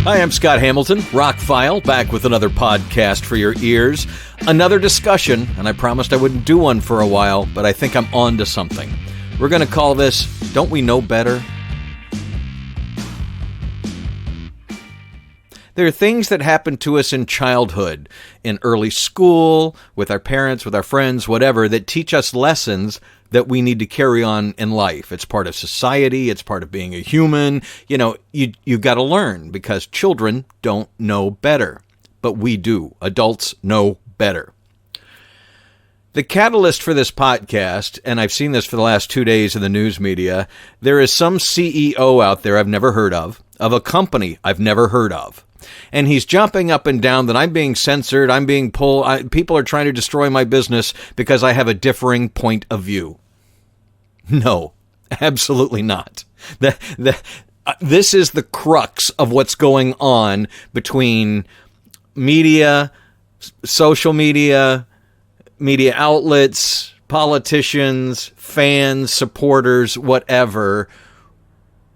Hi, I'm Scott Hamilton, Rockfile, back with another podcast for your ears. Another discussion, and I promised I wouldn't do one for a while, but I think I'm on to something. We're going to call this, Don't We Know Better? There are things that happen to us in childhood, in early school, with our parents, with our friends, whatever, that teach us lessons that we need to carry on in life. It's part of society. It's part of being a human. You know, you've got to learn because children don't know better, but we do. Adults know better. The catalyst for this podcast, and I've seen this for the last 2 days in the news media, there is some CEO out there I've never heard of a company I've never heard of. And he's jumping up and down that I'm being censored, I'm being pulled, people are trying to destroy my business because I have a differing point of view. No, absolutely not. This is the crux of what's going on between media, social media, media outlets, politicians, fans, supporters, whatever.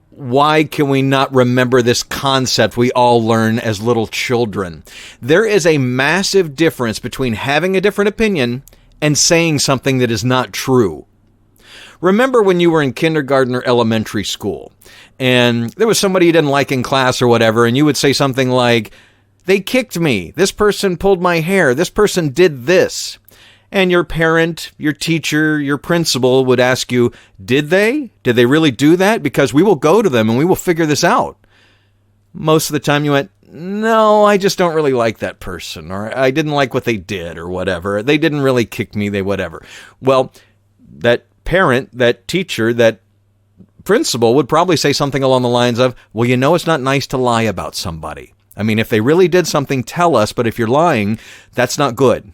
Why can we not remember this concept we all learn as little children? There is a massive difference between having a different opinion and saying something that is not true. Remember when you were in kindergarten or elementary school and there was somebody you didn't like in class or whatever, and you would say something like, they kicked me, this person pulled my hair, this person did this. And your parent, your teacher, your principal would ask you, did they? Did they really do that? Because we will go to them and we will figure this out. Most of the time you went, no, I just don't really like that person, or I didn't like what they did or whatever. They didn't really kick me, they whatever. Well, that parent, that teacher, that principal would probably say something along the lines of, well, you know, it's not nice to lie about somebody. I mean, if they really did something, tell us, but if you're lying, that's not good.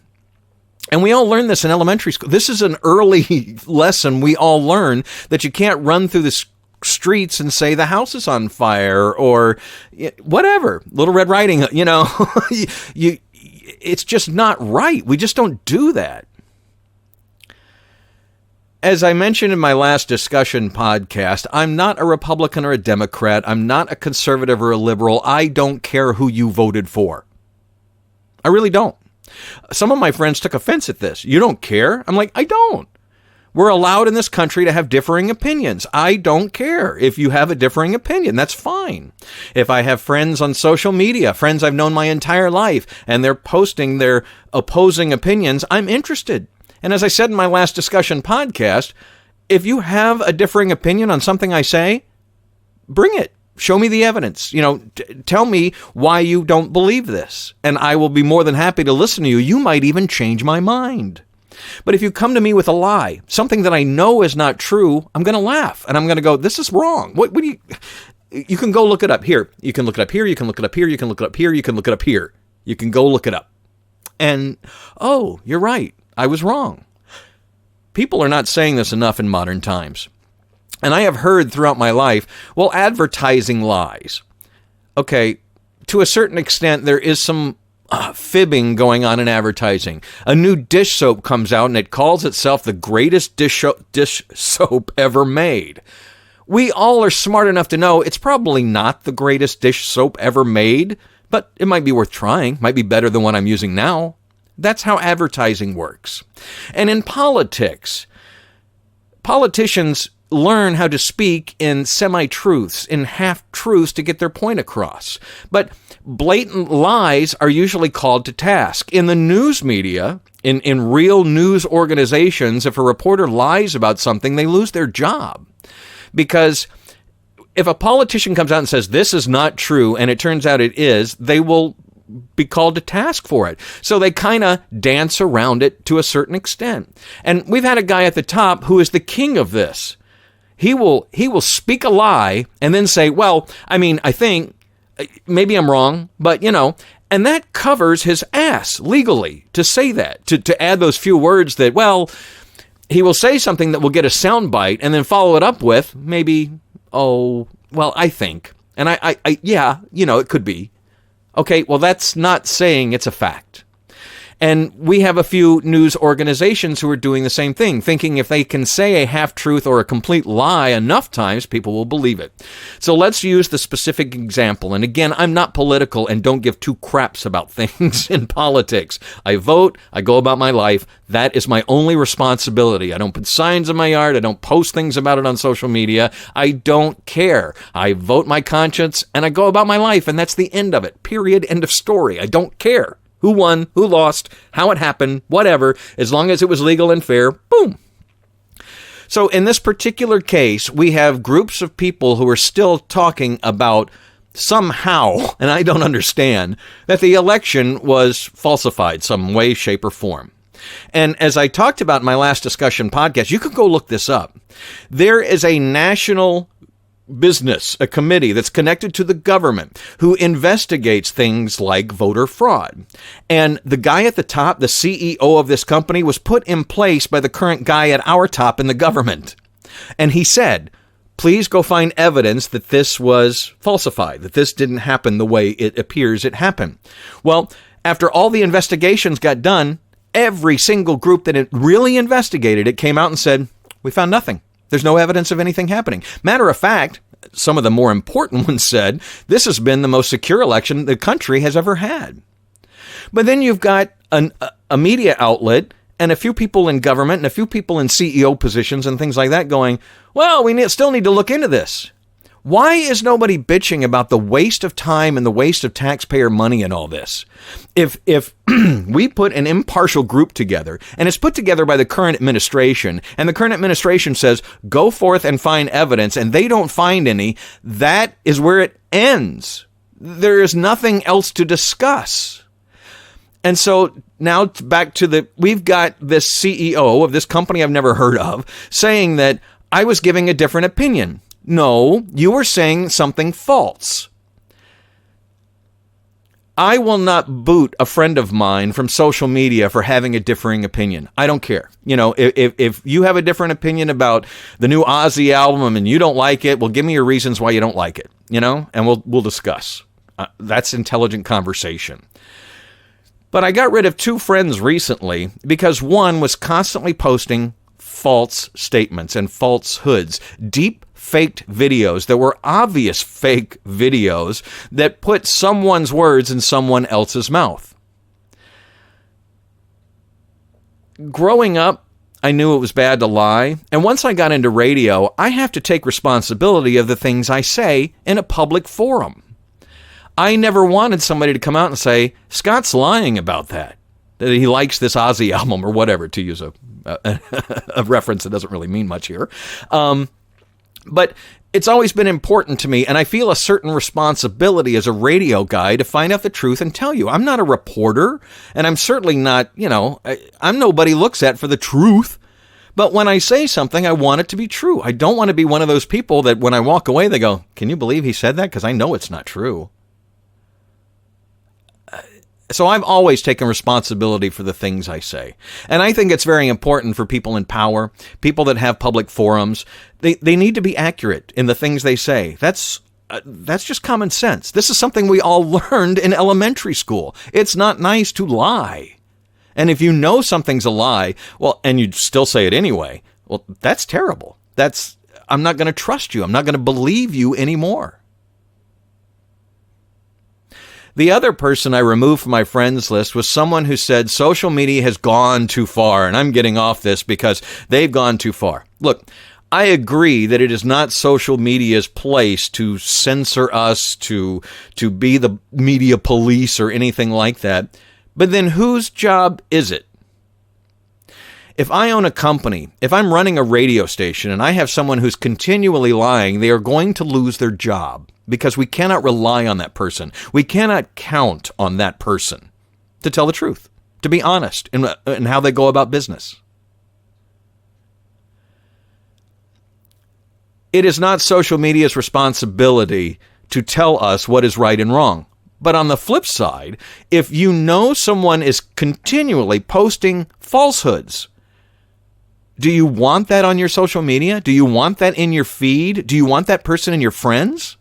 And we all learn this in elementary school. This is an early lesson we all learn, that you can't run through the streets and say the house is on fire or whatever. Little Red Riding, you know, it's just not right. We just don't do that. As I mentioned in my last discussion podcast, I'm not a Republican or a Democrat. I'm not a conservative or a liberal. I don't care who you voted for. I really don't. Some of my friends took offense at this. You don't care? I'm like, I don't. We're allowed in this country to have differing opinions. I don't care if you have a differing opinion. That's fine. If I have friends on social media, friends I've known my entire life, and they're posting their opposing opinions, I'm interested. And as I said in my last discussion podcast, if you have a differing opinion on something I say, bring it. Show me the evidence. You know, tell me why you don't believe this, and I will be more than happy to listen to you. You might even change my mind. But if you come to me with a lie, something that I know is not true, I'm going to laugh, and I'm going to go, this is wrong. What do you can go look it up here. You can look it up here. You can look it up here. You can look it up here. You can look it up here. You can go look it up. And, oh, you're right. I was wrong. People are not saying this enough in modern times. And I have heard throughout my life, well, advertising lies. Okay, to a certain extent, there is some fibbing going on in advertising. A new dish soap comes out and it calls itself the greatest dish soap ever made. We all are smart enough to know it's probably not the greatest dish soap ever made, but it might be worth trying, might be better than what I'm using now. That's how advertising works. And in politics, politicians learn how to speak in semi-truths, in half-truths to get their point across. But blatant lies are usually called to task. In the news media, in real news organizations, if a reporter lies about something, they lose their job. Because if a politician comes out and says, this is not true, and it turns out it is, they will be called to task for it. So they kind of dance around it to a certain extent. And we've had a guy at the top who is the king of this. He will speak a lie and then say, well, I mean, I think, maybe I'm wrong, but, you know, and that covers his ass legally to say that, to add those few words that, well, he will say something that will get a soundbite and then follow it up with maybe, oh, well, I think. And I yeah, you know, it could be. Okay, well, that's not saying it's a fact. And we have a few news organizations who are doing the same thing, thinking if they can say a half-truth or a complete lie enough times, people will believe it. So let's use the specific example. And again, I'm not political and don't give two craps about things in politics. I vote, I go about my life. That is my only responsibility. I don't put signs in my yard. I don't post things about it on social media. I don't care. I vote my conscience and I go about my life, and that's the end of it. Period. End of story. I don't care who won, who lost, how it happened, whatever, as long as it was legal and fair. Boom. So in this particular case, we have groups of people who are still talking about somehow, and I don't understand, that the election was falsified some way, shape, or form. And as I talked about in my last discussion podcast, you can go look this up. There is a national business, a committee that's connected to the government who investigates things like voter fraud. And the guy at the top, the CEO of this company, was put in place by the current guy at our top in the government. And he said, please go find evidence that this was falsified, that this didn't happen the way it appears it happened. Well, after all the investigations got done, every single group that it really investigated it came out and said, we found nothing. There's no evidence of anything happening. Matter of fact, some of the more important ones said, this has been the most secure election the country has ever had. But then you've got a media outlet and a few people in government and a few people in CEO positions and things like that going, well, still need to look into this. Why is nobody bitching about the waste of time and the waste of taxpayer money in all this? If we put an impartial group together, and it's put together by the current administration, and the current administration says, go forth and find evidence, and they don't find any, that is where it ends. There is nothing else to discuss. And so now back to we've got this CEO of this company I've never heard of saying that I was giving a different opinion. No, you were saying something false. I will not boot a friend of mine from social media for having a differing opinion. I don't care. You know, if you have a different opinion about the new Ozzy album and you don't like it, well, give me your reasons why you don't like it, you know, and we'll discuss. That's intelligent conversation. But I got rid of two friends recently because one was constantly posting false statements and falsehoods, deep faked videos that were obvious fake videos that put someone's words in someone else's mouth. Growing up, I knew it was bad to lie, and once I got into radio, I have to take responsibility of the things I say in a public forum. I never wanted somebody to come out and say, Scott's lying about that he likes this Ozzy album or whatever, to use a reference that doesn't really mean much here. But it's always been important to me, and I feel a certain responsibility as a radio guy to find out the truth and tell you. I'm not a reporter, and I'm certainly not, I'm nobody looks at for the truth. But when I say something, I want it to be true. I don't want to be one of those people that when I walk away, they go, can you believe he said that? Because I know it's not true. So I've always taken responsibility for the things I say. And I think it's very important for people in power, people that have public forums. They need to be accurate in the things they say. That's just common sense. This is something we all learned in elementary school. It's not nice to lie. And if you know something's a lie, well, and you still say it anyway, well, that's terrible. I'm not going to trust you. I'm not going to believe you anymore. The other person I removed from my friends list was someone who said social media has gone too far, and I'm getting off this because they've gone too far. Look, I agree that it is not social media's place to censor us, to be the media police or anything like that. But then whose job is it? If I own a company, if I'm running a radio station and I have someone who's continually lying, they are going to lose their job because we cannot rely on that person. We cannot count on that person to tell the truth, to be honest in how they go about business. It is not social media's responsibility to tell us what is right and wrong. But on the flip side, if you know someone is continually posting falsehoods, do you want that on your social media? Do you want that in your feed? Do you want that person in your friends?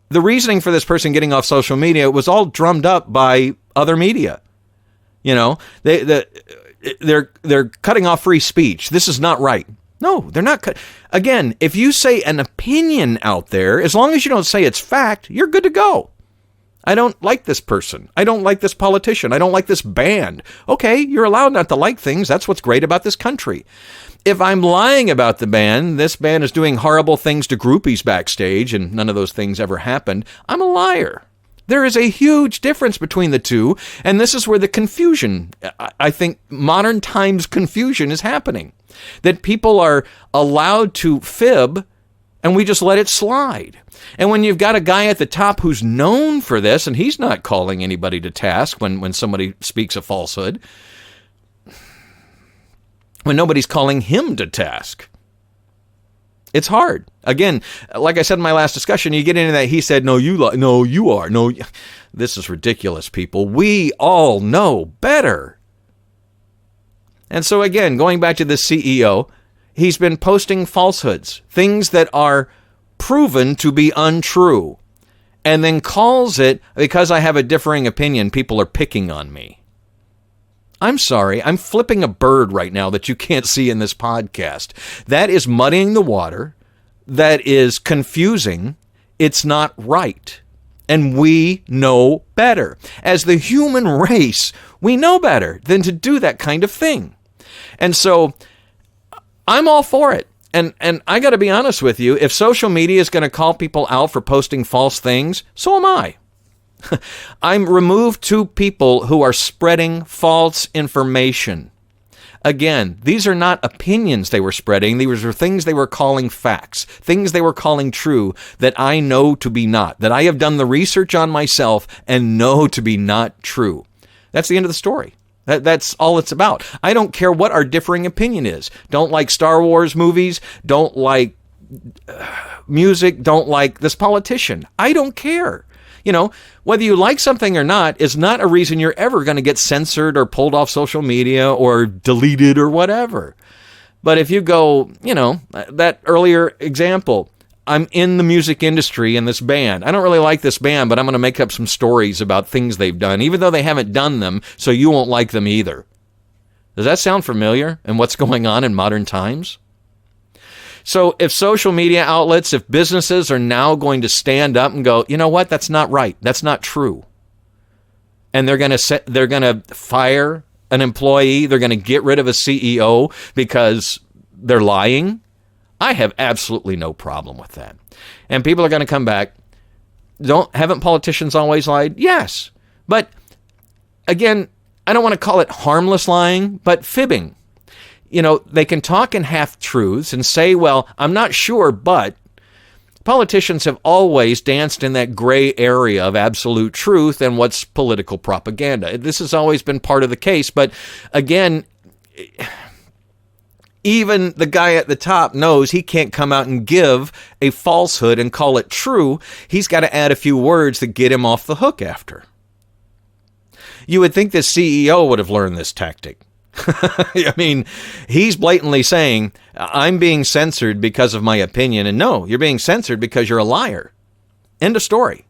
the reasoning for this person getting off social media was all drummed up by other media. You know, they're cutting off free speech. This is not right. No, they're not. Again, if you say an opinion out there, as long as you don't say it's fact, you're good to go. I don't like this person. I don't like this politician. I don't like this band. Okay, you're allowed not to like things. That's what's great about this country. If I'm lying about the band, this band is doing horrible things to groupies backstage, and none of those things ever happened, I'm a liar. There is a huge difference between the two, and this is where the confusion, I think modern times confusion is happening. That people are allowed to fib, and we just let it slide. And when you've got a guy at the top who's known for this, and he's not calling anybody to task when somebody speaks a falsehood, when nobody's calling him to task, it's hard. Again, like I said in my last discussion, you get into that he said, no, you are. No, this is ridiculous, people. We all know better. And so again, going back to the CEO, he's been posting falsehoods, things that are proven to be untrue, and then calls it, because I have a differing opinion, people are picking on me. I'm sorry, I'm flipping a bird right now that you can't see in this podcast. That is muddying the water. That is confusing. It's not right. And we know better. As the human race, we know better than to do that kind of thing. And so I'm all for it. And I got to be honest with you, if social media is going to call people out for posting false things, so am I. I'm removed two people who are spreading false information. Again, these are not opinions they were spreading. These were things they were calling facts, things they were calling true that I know to be not, that I have done the research on myself and know to be not true. That's the end of the story. That's all it's about. I don't care what our differing opinion is. Don't like Star Wars movies, don't like music, don't like this politician. I don't care. You know, whether you like something or not is not a reason you're ever going to get censored or pulled off social media or deleted or whatever. But if you go, you know, that earlier example, I'm in the music industry in this band. I don't really like this band, but I'm going to make up some stories about things they've done, even though they haven't done them, so you won't like them either. Does that sound familiar and what's going on in modern times? So if social media outlets, if businesses are now going to stand up and go, you know what, that's not right, that's not true, and they're going to fire an employee, they're going to get rid of a CEO because they're lying, I have absolutely no problem with that. And people are going to come back. Haven't politicians always lied? Yes. But again, I don't want to call it harmless lying, but fibbing. You know, they can talk in half-truths and say, well, I'm not sure, but politicians have always danced in that gray area of absolute truth and what's political propaganda. This has always been part of the case, but again, even the guy at the top knows he can't come out and give a falsehood and call it true. He's got to add a few words that get him off the hook after. You would think the CEO would have learned this tactic. I mean, he's blatantly saying, I'm being censored because of my opinion. And no, you're being censored because you're a liar. End of story.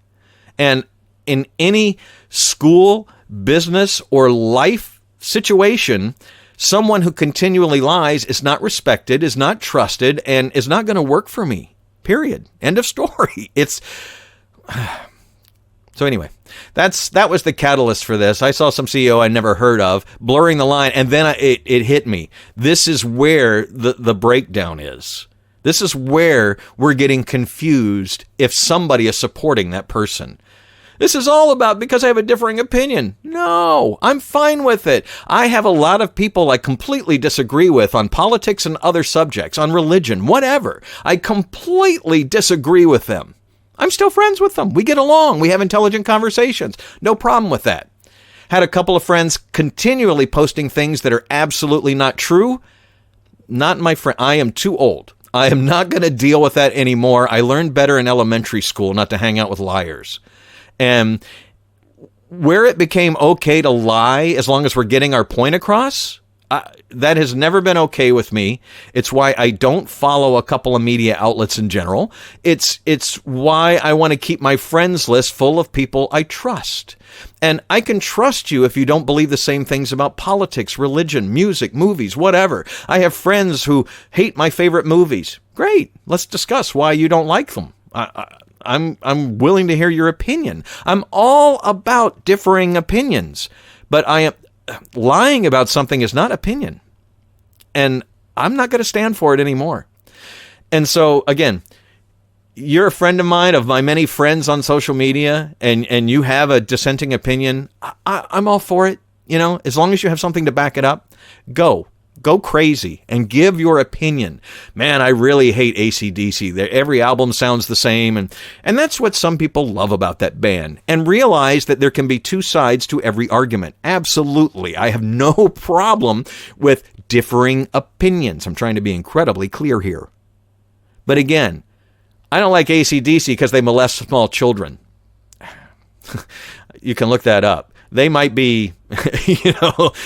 And in any school, business, or life situation, someone who continually lies is not respected, is not trusted, and is not going to work for me. Period. End of story. It's... So anyway, that was the catalyst for this. I saw some CEO I never heard of blurring the line, and then it hit me. This is where the breakdown is. This is where we're getting confused if somebody is supporting that person. This is all about because I have a differing opinion. No, I'm fine with it. I have a lot of people I completely disagree with on politics and other subjects, on religion, whatever. I completely disagree with them. I'm still friends with them. We get along. We have intelligent conversations. No problem with that. Had a couple of friends continually posting things that are absolutely not true. Not my friend. I am too old. I am not going to deal with that anymore. I learned better in elementary school not to hang out with liars. And where it became okay to lie as long as we're getting our point across, That has never been okay with me. It's why I don't follow a couple of media outlets in general. It's why I want to keep my friends list full of people I trust. And I can trust you if you don't believe the same things about politics, religion, music, movies, whatever. I have friends who hate my favorite movies. Great. Let's discuss why you don't like them. I'm willing to hear your opinion. I'm all about differing opinions, but lying about something is not opinion, and I'm not going to stand for it anymore. And so, again, you're a friend of mine, of my many friends on social media, and you have a dissenting opinion. I'm all for it. As long as you have something to back it up, go crazy and give your opinion. Man, I really hate AC/DC. Every album sounds the same. And that's what some people love about that band. And realize that there can be two sides to every argument. Absolutely. I have no problem with differing opinions. I'm trying to be incredibly clear here. But again, I don't like AC/DC because they molest small children. You can look that up. They might be,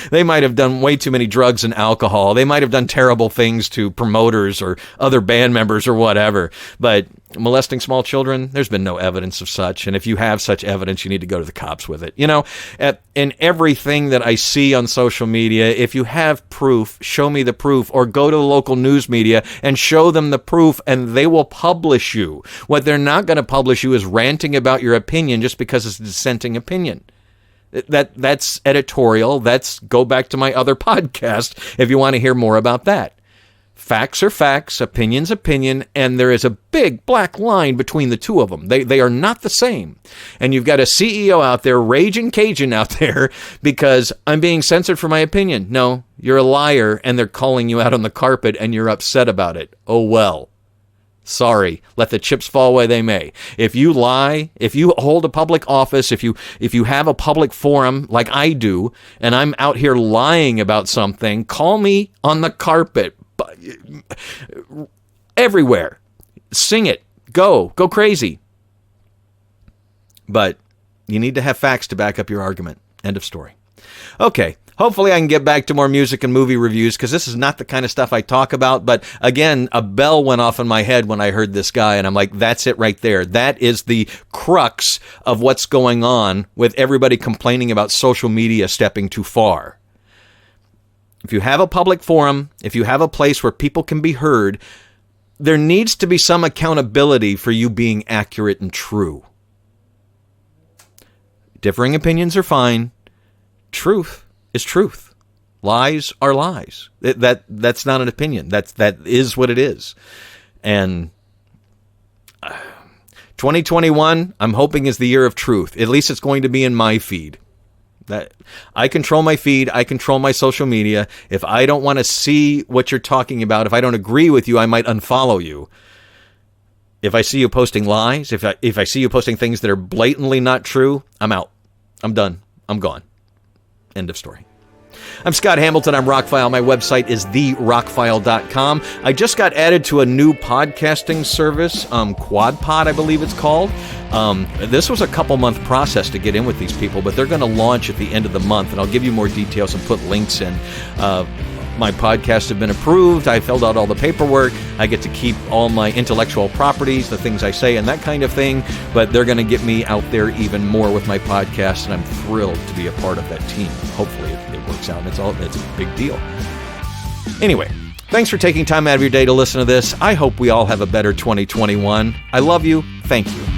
they might have done way too many drugs and alcohol. They might have done terrible things to promoters or other band members or whatever. But molesting small children, there's been no evidence of such. And if you have such evidence, you need to go to the cops with it. In everything that I see on social media, if you have proof, show me the proof, or go to the local news media and show them the proof, and they will publish you. What they're not going to publish you is ranting about your opinion just because it's a dissenting opinion. That's editorial. Go back to my other podcast if you want to hear more about that. Facts are facts, opinion's opinion, and there is a big black line between the two of them. They are not the same. And you've got a CEO out there, raging Cajun out there, because I'm being censored for my opinion. No, you're a liar, and they're calling you out on the carpet, and you're upset about it. Oh, well. Sorry, let the chips fall where they may. If you lie, if you hold a public office, if you have a public forum like I do, and I'm out here lying about something, call me on the carpet. Everywhere. Sing it. Go crazy. But you need to have facts to back up your argument. End of story. Okay. Hopefully I can get back to more music and movie reviews, because this is not the kind of stuff I talk about. But again, a bell went off in my head when I heard this guy, and I'm like, that's it right there. That is the crux of what's going on with everybody complaining about social media stepping too far. If you have a public forum, if you have a place where people can be heard, there needs to be some accountability for you being accurate and true. Differing opinions are fine. Truth is truth. Lies are lies. That's not an opinion. That is what it is. And 2021, I'm hoping, is the year of truth. At least it's going to be in my feed. That I control my feed. I control my social media. If I don't want to see what you're talking about, if I don't agree with you, I might unfollow you. If I see you posting lies, if I see you posting things that are blatantly not true, I'm out. I'm done. I'm gone. End of story. I'm Scott Hamilton. I'm Rockfile. My website is therockfile.com. I just got added to a new podcasting service, QuadPod, I believe it's called. This was a couple-month process to get in with these people, but they're going to launch at the end of the month, and I'll give you more details and put links in. My podcasts have been approved. I filled out all the paperwork. I get to keep all my intellectual properties, the things I say, and that kind of thing. But they're going to get me out there even more with my podcast, and I'm thrilled to be a part of that team. Hopefully it works out, and it's a big deal. Anyway, thanks for taking time out of your day to listen to this. I hope we all have a better 2021. I love you. Thank you.